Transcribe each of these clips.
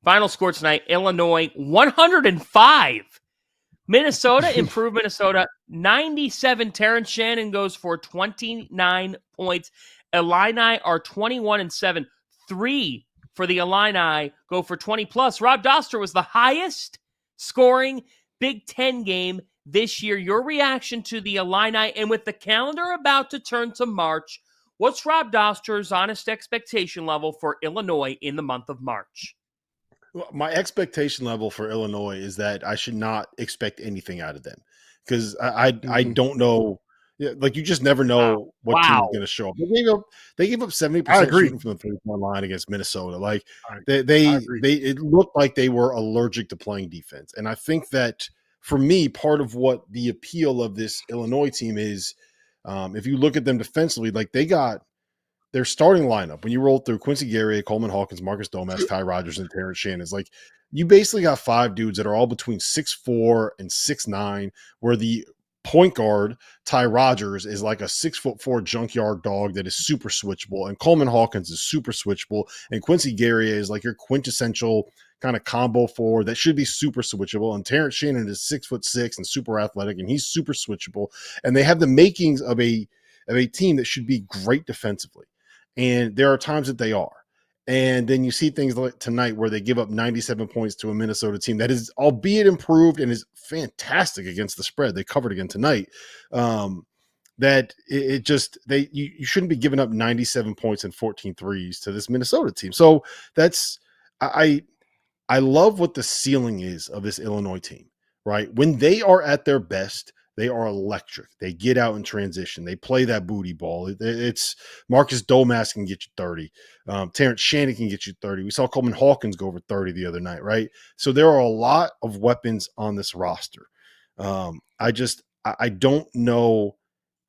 Final score tonight, Illinois 105. Minnesota, improved Minnesota 97. Terrence Shannon goes for 29 points. Illini are 21-7. 3 for the Illini go for 20 plus. Rob Dauster was the highest scoring Big Ten game this year. Your reaction to the Illini, and with the calendar about to turn to March, what's Rob Dauster's honest expectation level for Illinois in the month of March? Well, my expectation level for Illinois is that I should not expect anything out of them, because I don't know. Like, you just never know what team's going to show up. They gave up 70% shooting from the 3-point line against Minnesota. Like, it looked like they were allergic to playing defense. And I think that, for me, part of what the appeal of this Illinois team is, if you look at them defensively, like, they got their starting lineup. When you roll through Quincy Guerrier, Coleman Hawkins, Marcus Domask, Ty Rodgers, and Terrence Shannon, it's like you basically got 5 dudes that are all between 6'4" and 6'9", where the point guard, Ty Rodgers, is like a 6'4" junkyard dog that is super switchable, and Coleman Hawkins is super switchable, and Quincy Guerrier is like your quintessential kind of combo forward that should be super switchable, and Terrence Shannon is 6'6" and super athletic, and he's super switchable, and they have the makings of a team that should be great defensively. And there are times that they are. And then you see things like tonight where they give up 97 points to a Minnesota team that is, albeit improved, and is fantastic against the spread. They covered again tonight. That you shouldn't be giving up 97 points and 14 threes to this Minnesota team. So that's I love what the ceiling is of this Illinois team, right? When they are at their best, they are electric. They get out in transition. They play that booty ball. It's Marcus Domask can get you 30. Terrence Shannon can get you 30. We saw Coleman Hawkins go over 30 the other night, right? So there are a lot of weapons on this roster. I don't know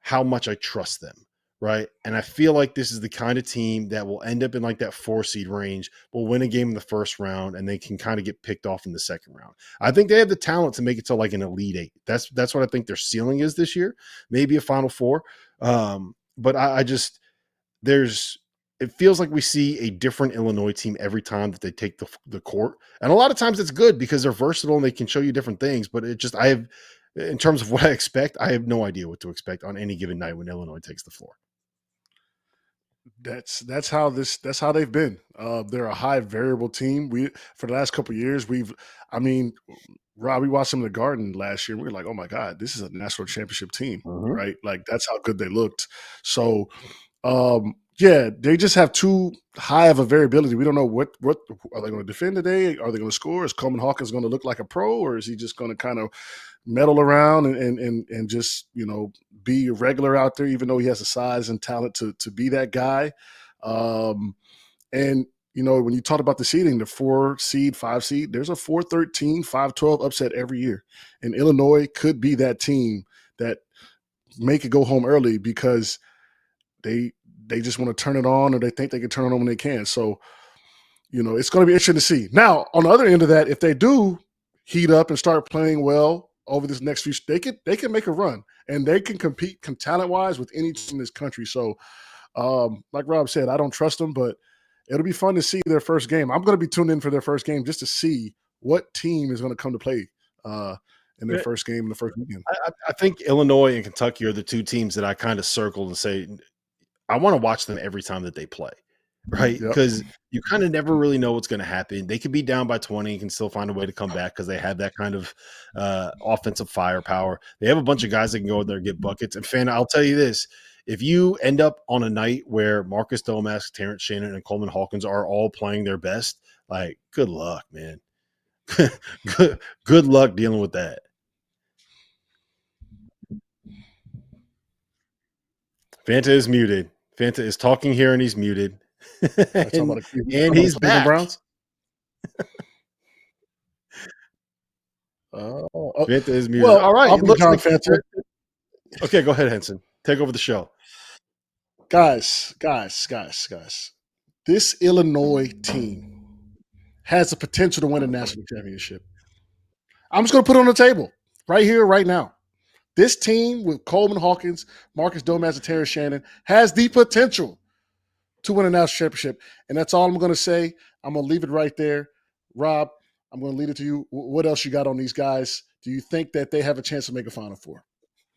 how much I trust them, right? And I feel like this is the kind of team that will end up in like that 4 seed range, will win a game in the first round, and they can kind of get picked off in the second round. I think they have the talent to make it to like an Elite 8. That's what I think their ceiling is this year, maybe a Final Four. But it feels like we see a different Illinois team every time that they take the court. And a lot of times it's good because they're versatile and they can show you different things. But in terms of what I expect, I have no idea what to expect on any given night when Illinois takes the floor. That's how they've been. They're a high variable team. For the last couple of years, Rob, we watched them in the Garden last year. We were like, oh my God, this is a national championship team, right? Like, that's how good they looked. So, they just have too high of a variability. We don't know what are they going to defend today? Are they going to score? Is Coleman Hawkins going to look like a pro, or is he just going to kind of meddle around and just, be regular out there, even though he has the size and talent to be that guy? When you talk about the seeding, the 4 seed, 5 seed, there's a 4-13, 5-12 upset every year. And Illinois could be that team that make it go home early because they just want to turn it on, or they think they can turn it on when they can. So, it's going to be interesting to see. Now, on the other end of that, if they do heat up and start playing well over this next few, they can make a run, and they can compete talent-wise with any team in this country. So, like Rob said, I don't trust them, but it'll be fun to see their first game. I'm going to be tuned in for their first game just to see what team is going to come to play in their first game in the first weekend. I think Illinois and Kentucky are the 2 teams that I kind of circled and say I want to watch them every time that they play, right? Because you kind of never really know what's going to happen. They could be down by 20 and can still find a way to come back because they have that kind of offensive firepower. They have a bunch of guys that can go in there and get buckets. And, Fanta, I'll tell you this. If you end up on a night where Marcus Domask, Terrence Shannon, and Coleman Hawkins are all playing their best, like, good luck, man. good luck dealing with that. Fanta is muted. Fanta is talking here, and he's muted. and he's back. Browns? Fanta is muted. Well, all right. John Fanta. Okay, go ahead, Henson. Take over the show. Guys. This Illinois team has the potential to win a national championship. I'm just going to put it on the table right here, right now. This team with Coleman Hawkins, Marcus Domask, and Terrence Shannon has the potential to win a national championship. And that's all I'm going to say. I'm going to leave it right there. Rob, I'm going to lead it to you. What else you got on these guys? Do you think that they have a chance to make a Final Four?